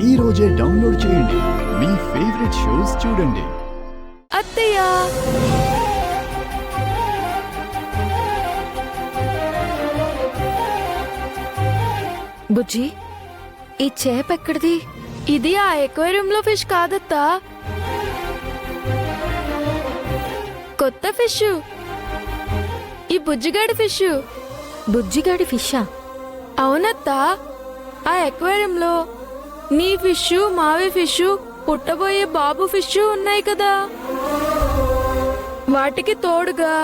ఈ రోజే డౌన్లోడ్ చేయండి. మీ ఫేవరెట్ షోస్ చూడండి. అత్తయ్య, బుజ్జి, ఈ చేప ఎక్కడిది? ఇది ఆ ఎక్వేరియంలో ఫిష్ కాదత్తా, కొత్త ఫిష్. ఈ బుజ్జిగాడి ఫిష్. బుజ్జిగాడి ఫిషా? అవునత్తా, ఆ ఎక్వేరియంలో నీ ఫిష్, మావి ఫిష్, పుట్టబోయే బాబు ఫిష్ ఉన్నాయి కదా, వాటికి తోడుగా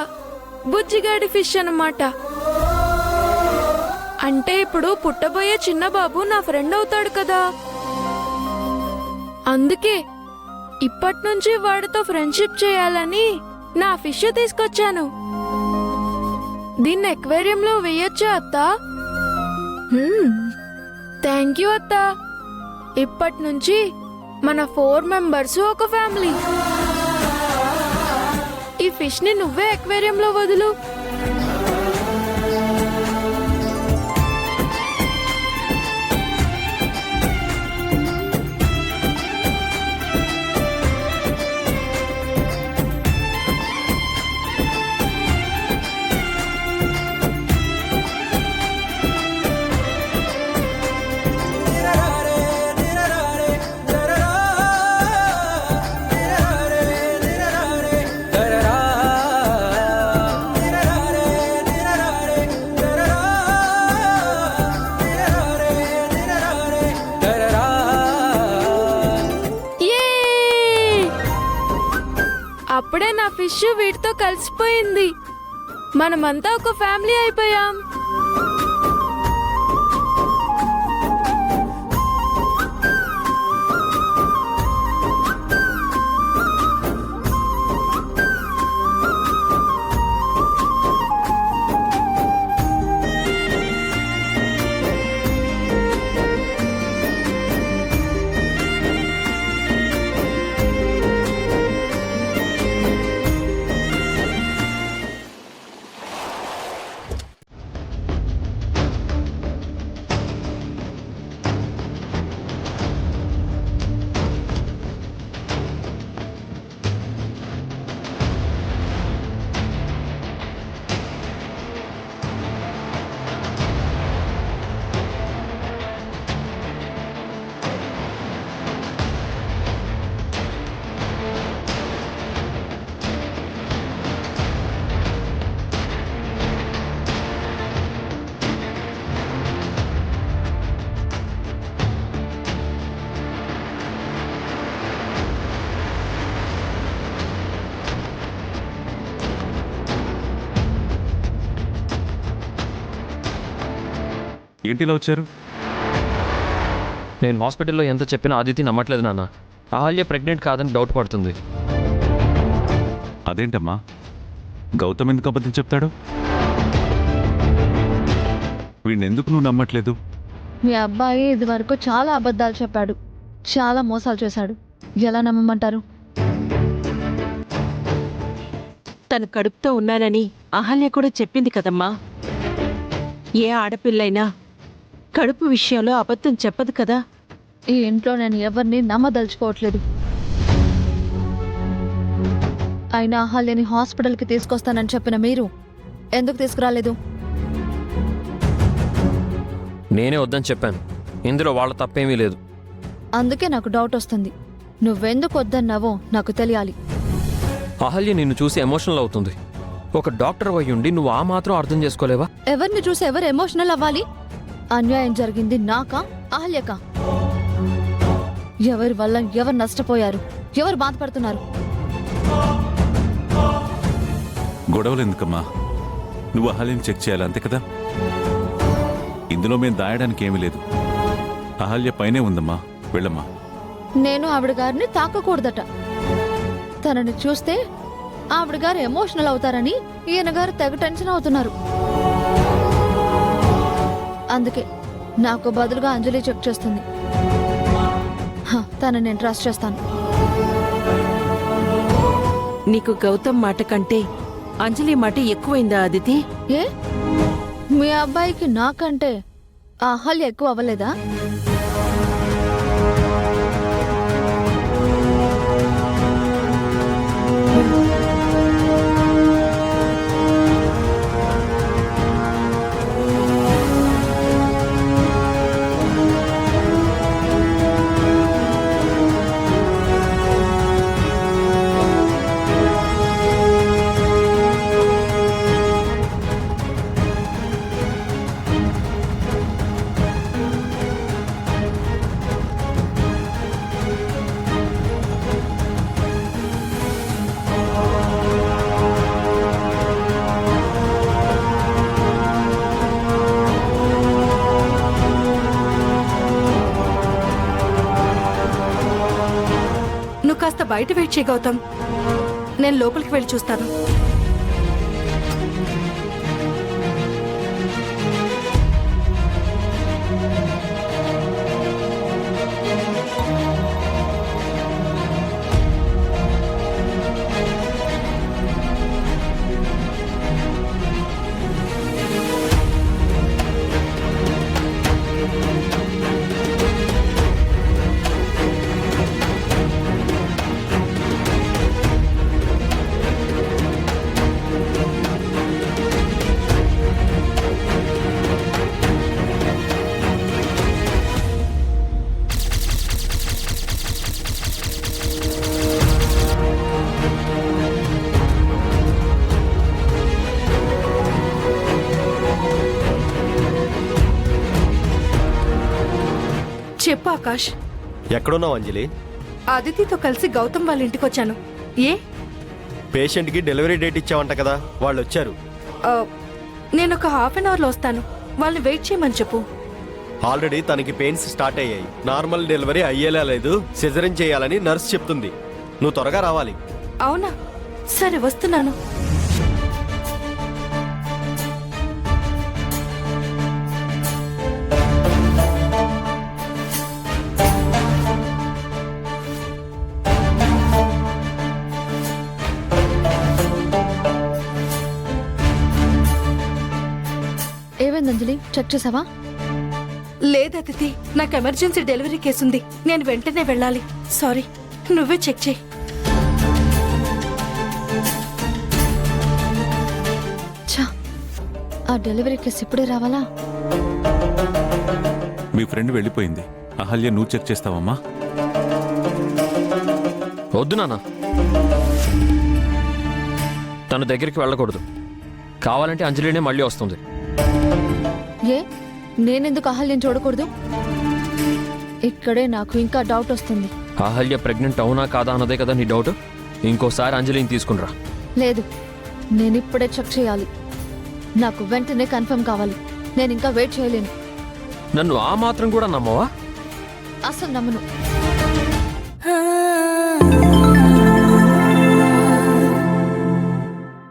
బుజ్జిగాడి ఫిష్ అన్నమాట. అంటే ఇప్పుడు పుట్టబోయే చిన్న బాబు నా ఫ్రెండ్ అవుతాడు కదా, అందుకే ఇప్పట్నుంచి వాడితో ఫ్రెండ్షిప్ చేయాలని నా ఫిష్ తీసుకొచ్చాను. దీన్ని ఎక్వేరియంలో వేయొచ్చా అత్తా? థ్యాంక్ యూ అత్తా. ఇప్పట్నుంచి మన 4 మెంబర్స్ ఒక ఫ్యామిలీ. ఈ ఫిష్ ని నువ్వే ఎక్వేరియంలో వదులు. అప్పుడే నా ఫిష్ వీటితో కలిసిపోయింది. మనమంతా ఒక ఫ్యామిలీ అయిపోయాం. ఏంటిలా వచ్చారు? నేను హాస్పిటల్లో ఎంత చెప్పినా ఆదితి నమ్మట్లేదు నాన్న. అహల్య ప్రెగ్నెంట్ కాదని డౌట్ పడుతుంది. అదేంటమ్మా, గౌతమ్ ఎందుకు అబద్ధం చెప్తాడు? వీడిని ఎందుకు నువ్వు నమ్మట్లేదు? మీ అబ్బాయి ఇది వరకు చాలా అబద్ధాలు చెప్పాడు, చాలా మోసాలు చేశాడు. ఎలా నమ్మమంటారు? తను కడుపుతో ఉన్నానని అహల్య కూడా చెప్పింది కదమ్మా. ఏ ఆడపిల్లైనా కడుపు విషయంలో అబద్ధం చెప్పదు కదా. ఈ ఇంట్లో నేను ఎవరిని నమ్మదలుచుకోవట్లేదు. అయినా అహల్యని హాస్పిటల్కి తీసుకొస్తానని చెప్పిన మీరు ఎందుకు తీసుకురాలేదు? నేనే వద్దని చెప్పాను. ఇందులో వాళ్ళ తప్పేమీ లేదు. అందుకే నాకు డౌట్ వస్తుంది. నువ్వెందుకు వద్దన్నావో నాకు తెలియాలి. అహల్య నిన్ను చూసి ఎమోషనల్ అవుతుంది. ఒక డాక్టర్ అయ్యుండి నువ్వు ఆ మాత్రం అర్థం చేసుకోలేవా? ఎవరిని చూసి ఎవరు ఎమోషనల్ అవ్వాలి? అన్యాయం జరిగింది నాకా, అహల్యకా? ఎవరి వల్ల ఎవరు నష్టపోయారు, ఎవరు బాధపడుతున్నారు? గొడవలు ఎందుకమ్మా? నువ్వు అహల్యని చెక్ చేయాలి, అంతే కదా. ఇందులో మేము దాయడానికి ఏమీ లేదు. అహల్య పైనే ఉందమ్మా, వెళ్ళమ్మా. నేను ఆవిడ గారిని తాకకూడదట. తనని చూస్తే ఆవిడ గారు ఎమోషనల్ అవుతారని ఈయన గారు తెగ టెన్షన్ అవుతున్నారు. అందుకే నాకు బదులుగా అంజలి చెక్ చేస్తుంది. తనని నేను ట్రస్ట్ చేస్తాను. నీకు గౌతమ్ మాట కంటే అంజలి మాట ఎక్కువైందా అదితి? ఏ మీ అబ్బాయికి నాకంటే ఆ అహల్య ఎక్కువ అవ్వలేదా? నువ్వు కాస్త బయట వెయిట్ చేయి గౌతమ్. నేను లోపలికి వెళ్ళి చూస్తాను. చెప్పు ఆకాష్. ఎక్కడున్నావు అంజలి? అదితితో కలిసి గౌతమ్ వాళ్ళ ఇంటికి వచ్చాను. ఏ? పేషెంట్కి డెలివరీ డేట్ ఇచ్చావంట కదా, వాళ్ళు వచ్చారు. నేను ఒక హాఫ్ అన్ అవర్లో వస్తాను. వాళ్ళని వెయిట్ చేయమని చెప్పు. ఆల్రెడీ తనకి పెయిన్స్ స్టార్ట్ అయ్యాయి. నార్మల్ డెలివరీ అయ్యేలా లేదు, సిజరిన్ చేయాలని నర్స్ చెప్తుంది. నువ్వు త్వరగా రావాలి. అవునా? సరే వస్తున్నాను. ఏమైంది అంజలి, చెక్ చేసావా? లేదు అతిథి, నాకు ఎమర్జెన్సీ డెలివరీ కేసు ఉంది. నేను వెంటనే వెళ్ళాలి. సారీ, నువ్వే చెక్ చేయి. ఛా, ఆ డెలివరీ కేసు ఇప్పుడే రావాలా? మీ ఫ్రెండ్ వెళ్ళిపోయింది. అహల్య నువ్వు చెక్ చేస్తావమ్మా? వద్దు నాన్న, తన దగ్గరికి వెళ్ళకూడదు. కావాలంటే అంజలినే మళ్ళీ వస్తుంది. ఏ, నేనెందుకు అహల్యం చూడకూడదు? ఇక్కడే నాకు ఇంకా డౌట్ వస్తుంది. అహల్య ప్రెగ్నెంట్ అవునా కాదా అన్నదే కదా నీ డౌట్. ఇంకోసారి అంజలిని తీసుకునిరా. లేదు, నేను ఇప్పుడే చెక్ చేయాలి. నాకు వెంటనే కన్ఫర్మ్ కావాలి. నేను ఇంకా వెయిట్ చేయలేను. నన్ను ఆ మాత్రం కూడా నమ్మవా? అసలు నమ్మను. ఆ